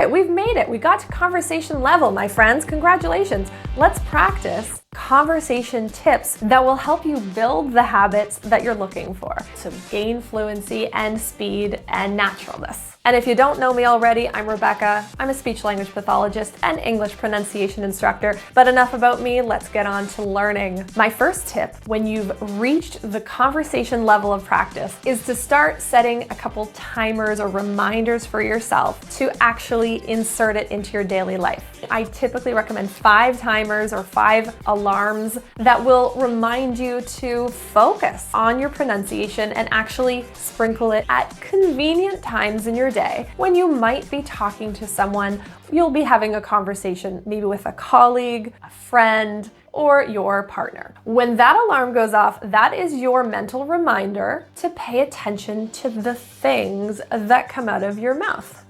right, we've made it. We got to conversation level, my friends. Congratulations. Let's practice conversation tips that will help you build the habits that you're looking for to gain fluency and speed and naturalness. And if you don't know me already, I'm Rebecca. I'm a speech language pathologist and English pronunciation instructor. But enough about me, let's get on to learning. My first tip when you've reached the conversation level of practice is to start setting a couple timers or reminders for yourself to actually insert it into your daily life. I typically recommend 5 timers or 5 alarms that will remind you to focus on your pronunciation and actually sprinkle it at convenient times in your day when you might be talking to someone. You'll be having a conversation maybe with a colleague, a friend, or your partner. When that alarm goes off, that is your mental reminder to pay attention to the things that come out of your mouth.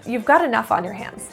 You've got enough on your hands.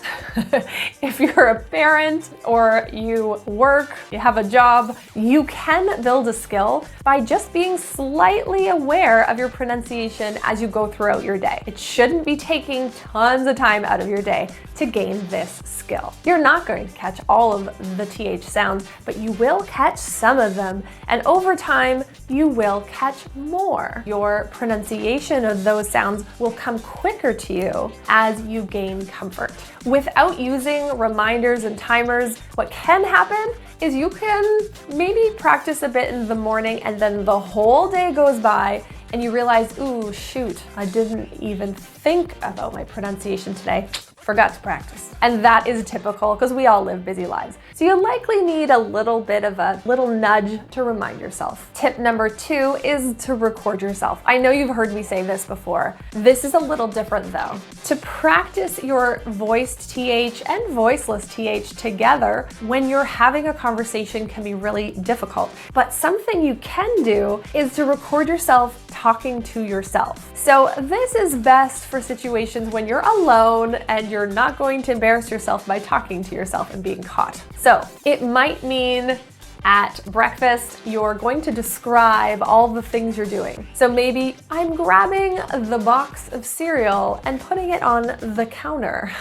If you're a parent or you work, you have a job, you can build a skill by just being slightly aware of your pronunciation as you go throughout your day. It shouldn't be taking tons of time out of your day to gain this skill. You're not going to catch all of the TH sounds, but you will catch some of them, and over time, you will catch more. Your pronunciation of those sounds will come quicker to you as you gain comfort. Without using reminders and timers, what can happen is you can maybe practice a bit in the morning and then the whole day goes by and you realize, ooh, shoot, I didn't even think about my pronunciation today. Forgot to practice. And that is typical because we all live busy lives. So you likely need a little bit of a little nudge to remind yourself. Tip number 2 is to record yourself. I know you've heard me say this before. This is a little different though. To practice your voiced TH and voiceless TH together when you're having a conversation can be really difficult. But something you can do is to record yourself talking to yourself. So this is best for situations when you're alone and you're not going to embarrass yourself by talking to yourself and being caught. So it might mean at breakfast, you're going to describe all the things you're doing. So maybe I'm grabbing the box of cereal and putting it on the counter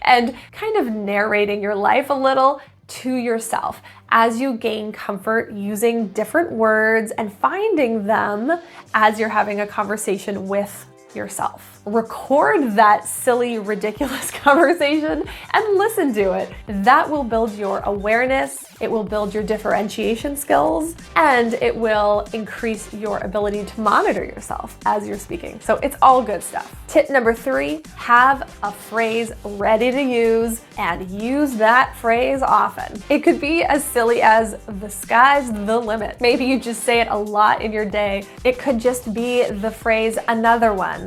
and kind of narrating your life a little to yourself as you gain comfort using different words and finding them as you're having a conversation with yourself. Record that silly, ridiculous conversation and listen to it. That will build your awareness, it will build your differentiation skills, and it will increase your ability to monitor yourself as you're speaking. So it's all good stuff. Tip number 3, have a phrase ready to use and use that phrase often. It could be as silly as the sky's the limit. Maybe you just say it a lot in your day. It could just be the phrase another one,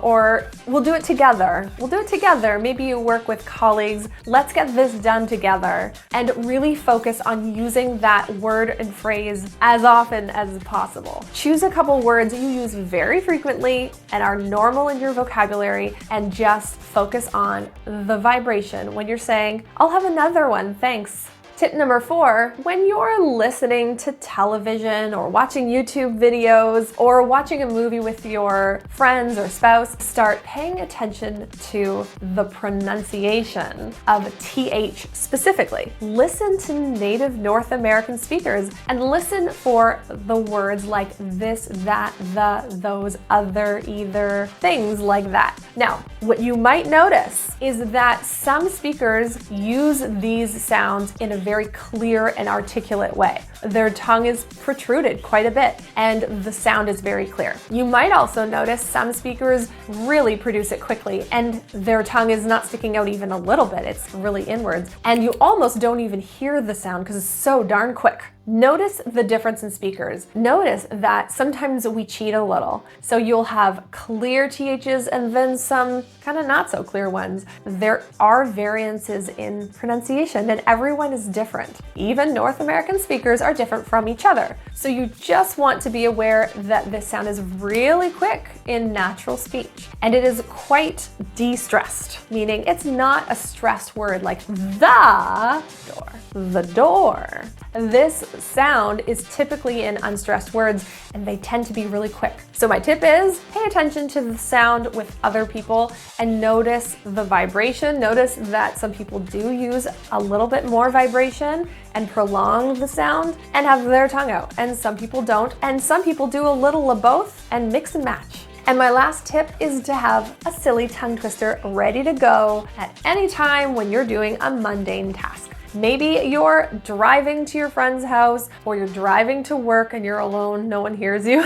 or we'll do it together. We'll do it together. Maybe you work with colleagues. Let's get this done together, and really focus on using that word and phrase as often as possible. Choose a couple words you use very frequently and are normal in your vocabulary, and just focus on the vibration when you're saying, I'll have another one, thanks. Tip number 4, when you're listening to television or watching YouTube videos or watching a movie with your friends or spouse, start paying attention to the pronunciation of TH specifically. Listen to native North American speakers and listen for the words like this, that, the, those, other, either, things like that. Now, what you might notice is that some speakers use these sounds in a very clear and articulate way. Their tongue is protruded quite a bit and the sound is very clear. You might also notice some speakers really produce it quickly and their tongue is not sticking out even a little bit. It's really inwards and you almost don't even hear the sound because it's so darn quick. Notice the difference in speakers. Notice that sometimes we cheat a little. So you'll have clear THs and then some kind of not so clear ones. There are variances in pronunciation and everyone is different. Even North American speakers are different from each other. So you just want to be aware that this sound is really quick in natural speech. And it is quite de-stressed, meaning it's not a stressed word like the door. The door. This sound is typically in unstressed words, and they tend to be really quick. So my tip is pay attention to the sound with other people and notice the vibration. Notice that some people do use a little bit more vibration and prolong the sound and have their tongue out, and some people don't, and some people do a little of both and mix and match. And my last tip is to have a silly tongue twister ready to go at any time when you're doing a mundane task. Maybe you're driving to your friend's house, or you're driving to work and you're alone, no one hears you.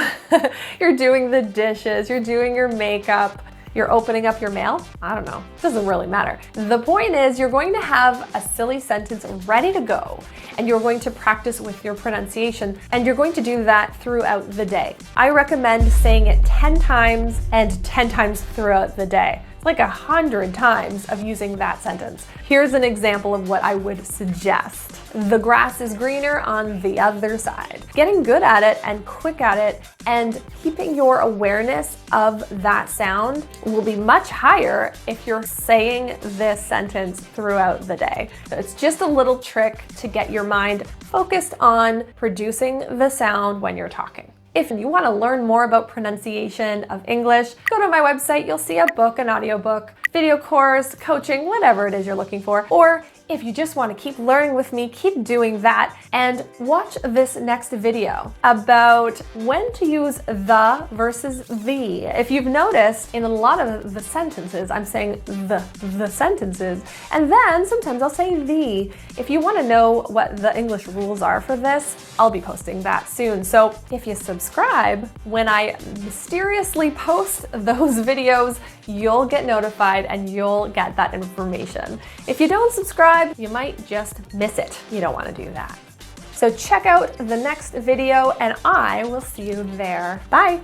You're doing the dishes, you're doing your makeup, you're opening up your mail. I don't know, it doesn't really matter. The point is you're going to have a silly sentence ready to go, and you're going to practice with your pronunciation, and you're going to do that throughout the day. I recommend saying it 10 times and 10 times throughout the day. Like 100 times of using that sentence. Here's an example of what I would suggest. The grass is greener on the other side. Getting good at it and quick at it and keeping your awareness of that sound will be much higher if you're saying this sentence throughout the day. So it's just a little trick to get your mind focused on producing the sound when you're talking. If you want to learn more about pronunciation of English, go to my website. You'll see a book, an audiobook, video course, coaching, whatever it is you're looking for. Or if you just want to keep learning with me, keep doing that and watch this next video about when to use the versus the. If you've noticed, in a lot of the sentences, I'm saying the sentences, and then sometimes I'll say the. If you want to know what the English rules are for this, I'll be posting that soon. So if you subscribe, when I mysteriously post those videos, you'll get notified and you'll get that information. If you don't subscribe, you might just miss it. You don't want to do that. So check out the next video and I will see you there. Bye.